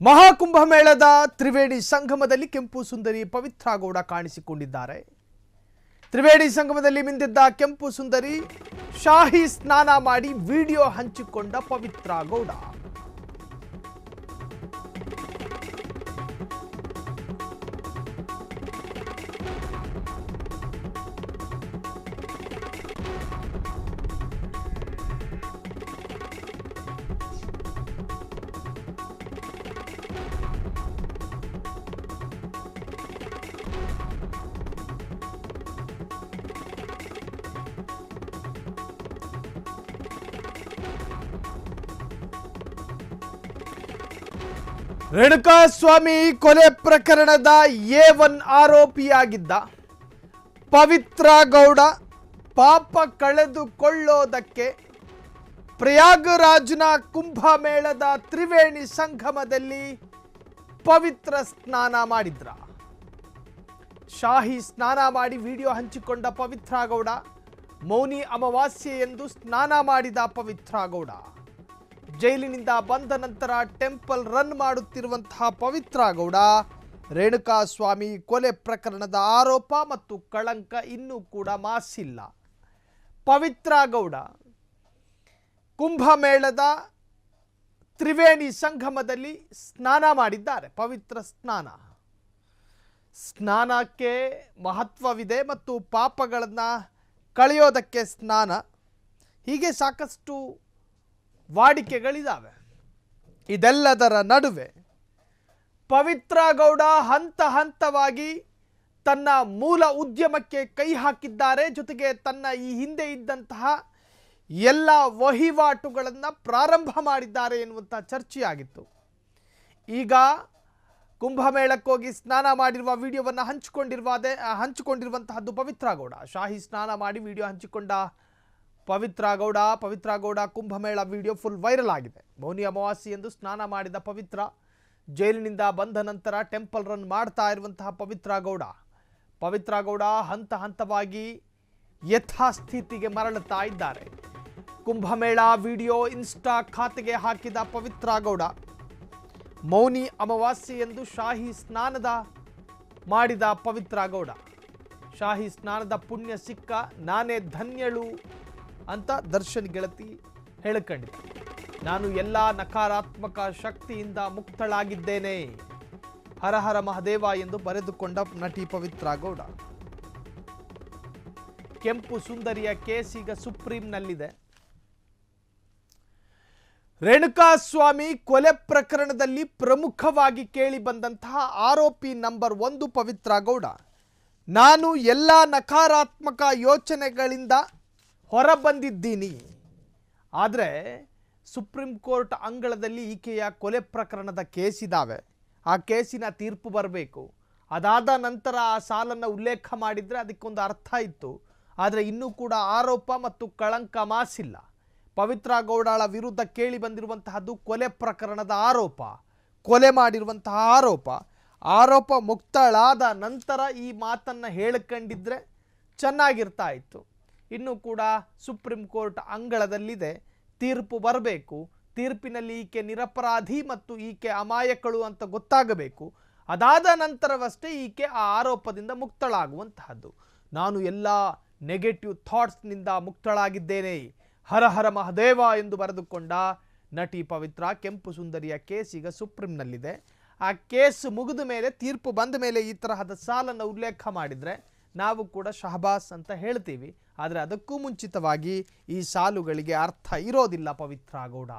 ಮಹಾಕುಂಭಮೇಳದ ತ್ರಿವೇಣಿ ಸಂಗಮದಲ್ಲಿ ಕೆಂಪು ಸುಂದರಿ ಪವಿತ್ರ ಗೌಡ ಕಾಣಿಸಿಕೊಂಡಿದ್ದಾರೆ. ತ್ರಿವೇಣಿ ಸಂಗಮದಲ್ಲಿ ಮಿಂದಿದ್ದ ಕೆಂಪು ಸುಂದರಿ ಶಾಹಿ ಸ್ನಾನ ಮಾಡಿ ವಿಡಿಯೋ ಹಂಚಿಕೊಂಡ ಪವಿತ್ರ ಗೌಡ. ರೇಣುಕಾಸ್ವಾಮಿ ಕೊಲೆ ಪ್ರಕರಣದ A1 ಆರೋಪಿಯಾಗಿದ್ದ ಪವಿತ್ರ ಗೌಡ ಪಾಪ ಕಳೆದುಕೊಳ್ಳೋದಕ್ಕೆ ಪ್ರಯಾಗರಾಜ್ನ ಕುಂಭಮೇಳದ ತ್ರಿವೇಣಿ ಸಂಗಮದಲ್ಲಿ ಪವಿತ್ರ ಸ್ನಾನ ಮಾಡಿದ್ರ. ಶಾಹಿ ಸ್ನಾನ ಮಾಡಿ ವಿಡಿಯೋ ಹಂಚಿಕೊಂಡ ಪವಿತ್ರ ಗೌಡ, ಮೌನಿ ಅಮಾವಾಸ್ಯೆ ಎಂದು ಸ್ನಾನ ಮಾಡಿದ ಪವಿತ್ರ ಗೌಡ, ಜೈಲಿನಿಂದ ಬಂದ ನಂತರ ಟೆಂಪಲ್ ರನ್ ಮಾಡುತ್ತಿರುವಂತಹ ಪವಿತ್ರ ಗೌಡ, ರೇಣುಕಾಸ್ವಾಮಿ ಕೊಲೆ ಪ್ರಕರಣದ ಆರೋಪ ಮತ್ತು ಕಳಂಕ ಇನ್ನೂ ಕೂಡ ಮಾಸಿಲ್ಲ. ಪವಿತ್ರ ಗೌಡ ಕುಂಭಮೇಳದ ತ್ರಿವೇಣಿ ಸಂಗಮದಲ್ಲಿ ಸ್ನಾನ ಮಾಡಿದ್ದಾರೆ. ಪವಿತ್ರ ಸ್ನಾನಕ್ಕೆ ಮಹತ್ವವಿದೆ ಮತ್ತು ಪಾಪಗಳನ್ನು ಕಳೆಯೋದಕ್ಕೆ ಸ್ನಾನ, ಹೀಗೆ ಸಾಕಷ್ಟು ವಾಡಿಕೆಗಳಿದ್ದಾವೆ. ಇದೆಲ್ಲದರ ನಡುವೆ ಪವಿತ್ರ ಗೌಡ ಹಂತ ಹಂತವಾಗಿ ತನ್ನ ಮೂಲ ಉದ್ಯಮಕ್ಕೆ ಕೈ ಹಾಕಿದ್ದಾರೆ. ಜೊತೆಗೆ ತನ್ನ ಈ ಹಿಂದೆ ಇದ್ದಂತಹ ಎಲ್ಲ ವಹಿವಾಟುಗಳನ್ನು ಪ್ರಾರಂಭ ಮಾಡಿದ್ದಾರೆ ಎನ್ನುವಂಥ ಚರ್ಚೆಯಾಗಿತ್ತು. ಈಗ ಕುಂಭಮೇಳಕ್ಕೋಗಿ ಸ್ನಾನ ಮಾಡಿರುವ ವಿಡಿಯೋವನ್ನು ಹಂಚಿಕೊಂಡಿರುವಂತಹದ್ದು ಪವಿತ್ರ ಗೌಡ. ಶಾಹಿ ಸ್ನಾನ ಮಾಡಿ ವಿಡಿಯೋ ಹಂಚಿಕೊಂಡ Pavithra Gowda Kumbh Mela video full viral ಆಗಿದೆ. ಮೌನಿ ಅಮಾವಾಸ್ಯೆ ಎಂದು ಸ್ನಾನ ಮಾಡಿದ ಪವಿತ್ರ, ಜೈಲಿನಿಂದ ಬಂದ ನಂತರ ಟೆಂಪಲ್ ರನ್ ಮಾಡ್ತಾ ಇರುವಂತಹ ಪವಿತ್ರ ಗೌಡ ಹಂತ ಹಂತವಾಗಿ ಯಥಾಸ್ಥಿತಿಗೆ ಮರಳುತ್ತಾ ಇದ್ದಾರೆ. ಕುಂಭಮೇಳ ವಿಡಿಯೋ ಇನ್ಸ್ಟಾ ಖಾತೆಗೆ ಹಾಕಿದ ಪವಿತ್ರ ಗೌಡ, ಮೌನಿ ಅಮಾವಾಸ್ಯೆ ಎಂದು ಶಾಹಿ ಮಾಡಿದ ಪವಿತ್ರ ಗೌಡ, ಶಾಹಿ ಸ್ನಾನದ ಪುಣ್ಯ ಸಿಕ್ಕ ನಾನೇ ಧನ್ಯಳು ಅಂತ ದರ್ಶನ್ ಗೆಳತಿ ಹೇಳಿಕೊಂಡಿದ್ದ. ನಾನು ಎಲ್ಲ ನಕಾರಾತ್ಮಕ ಶಕ್ತಿಯಿಂದ ಮುಕ್ತಳಾಗಿದ್ದೇನೆ, ಹರ ಹರ ಮಹದೇವ ಎಂದು ಬರೆದುಕೊಂಡ ನಟಿ ಪವಿತ್ರ ಗೌಡ. ಕೆಂಪು ಸುಂದರಿಯ ಕೇಸ್ ಈಗ ಸುಪ್ರೀಂನಲ್ಲಿದೆ. ರೇಣುಕಾಸ್ವಾಮಿ ಕೊಲೆ ಪ್ರಕರಣದಲ್ಲಿ ಪ್ರಮುಖವಾಗಿ ಕೇಳಿ ಬಂದಂತಹ ಆರೋಪಿ ನಂಬರ್ 1 ಪವಿತ್ರ ಗೌಡ. ನಾನು ಎಲ್ಲ ನಕಾರಾತ್ಮಕ ಯೋಚನೆಗಳಿಂದ ಹೊರಬಂದಿದ್ದೀನಿ, ಆದರೆ ಸುಪ್ರೀಂ ಕೋರ್ಟ್ ಅಂಗಳದಲ್ಲಿ ಈಕೆಯ ಕೊಲೆ ಪ್ರಕರಣದ ಕೇಸ್ ಇದ್ದಾವೆ, ಆ ಕೇಸಿನ ತೀರ್ಪು ಬರಬೇಕು. ಅದಾದ ನಂತರ ಆ ಸಾಲನ್ನು ಉಲ್ಲೇಖ ಮಾಡಿದರೆ ಅದಕ್ಕೊಂದು ಅರ್ಥ ಇತ್ತು. ಆದರೆ ಇನ್ನೂ ಕೂಡ ಆರೋಪ ಮತ್ತು ಕಳಂಕ ಮಾಸಿಲ್ಲ. ಪವಿತ್ರ ಗೌಡಳ ವಿರುದ್ಧ ಕೇಳಿ ಬಂದಿರುವಂತಹದ್ದು ಕೊಲೆ ಪ್ರಕರಣದ ಆರೋಪ, ಕೊಲೆ ಮಾಡಿರುವಂತಹ ಆರೋಪ ಮುಕ್ತಳಾದ ನಂತರ ಈ ಮಾತನ್ನು ಹೇಳಿಕೊಂಡಿದ್ರೆ ಚೆನ್ನಾಗಿರ್ತಾ ಇತ್ತು. ಇನ್ನೂ ಕೂಡ ಸುಪ್ರೀಂ ಕೋರ್ಟ್ ಅಂಗಳದಲ್ಲಿದೆ, ತೀರ್ಪು ಬರಬೇಕು. ತೀರ್ಪಿನಲ್ಲಿ ಈಕೆ ನಿರಪರಾಧಿ ಮತ್ತು ಈಕೆ ಅಮಾಯಕಳು ಅಂತ ಗೊತ್ತಾಗಬೇಕು. ಅದಾದ ನಂತರವಷ್ಟೇ ಈಕೆ ಆ ಆರೋಪದಿಂದ ಮುಕ್ತಳಾಗುವಂತಹದ್ದು. ನಾನು ಎಲ್ಲ ನೆಗೆಟಿವ್ ಥಾಟ್ಸ್ನಿಂದ ಮುಕ್ತಳಾಗಿದ್ದೇನೆ, ಹರ ಹರ ಮಹದೇವ ಎಂದು ಬರೆದುಕೊಂಡ ನಟಿ ಪವಿತ್ರ. ಕೆಂಪು ಸುಂದರಿಯ ಕೇಸ್ ಈಗ ಸುಪ್ರೀಂನಲ್ಲಿದೆ. ಆ ಕೇಸ್ ಮುಗಿದ ಮೇಲೆ, ತೀರ್ಪು ಬಂದ ಮೇಲೆ ಈ ತರಹದ ಸಾಲನ್ನು ಉಲ್ಲೇಖ ಮಾಡಿದರೆ ನಾವು ಕೂಡ ಶಹಬಾಸ್ ಅಂತ ಹೇಳ್ತೀವಿ. ಆದರೆ ಅದಕ್ಕೂ ಮುಂಚಿತವಾಗಿ ಈ ಸಾಲುಗಳಿಗೆ ಅರ್ಥ ಇರೋದಿಲ್ಲ ಪವಿತ್ರ ಗೌಡ.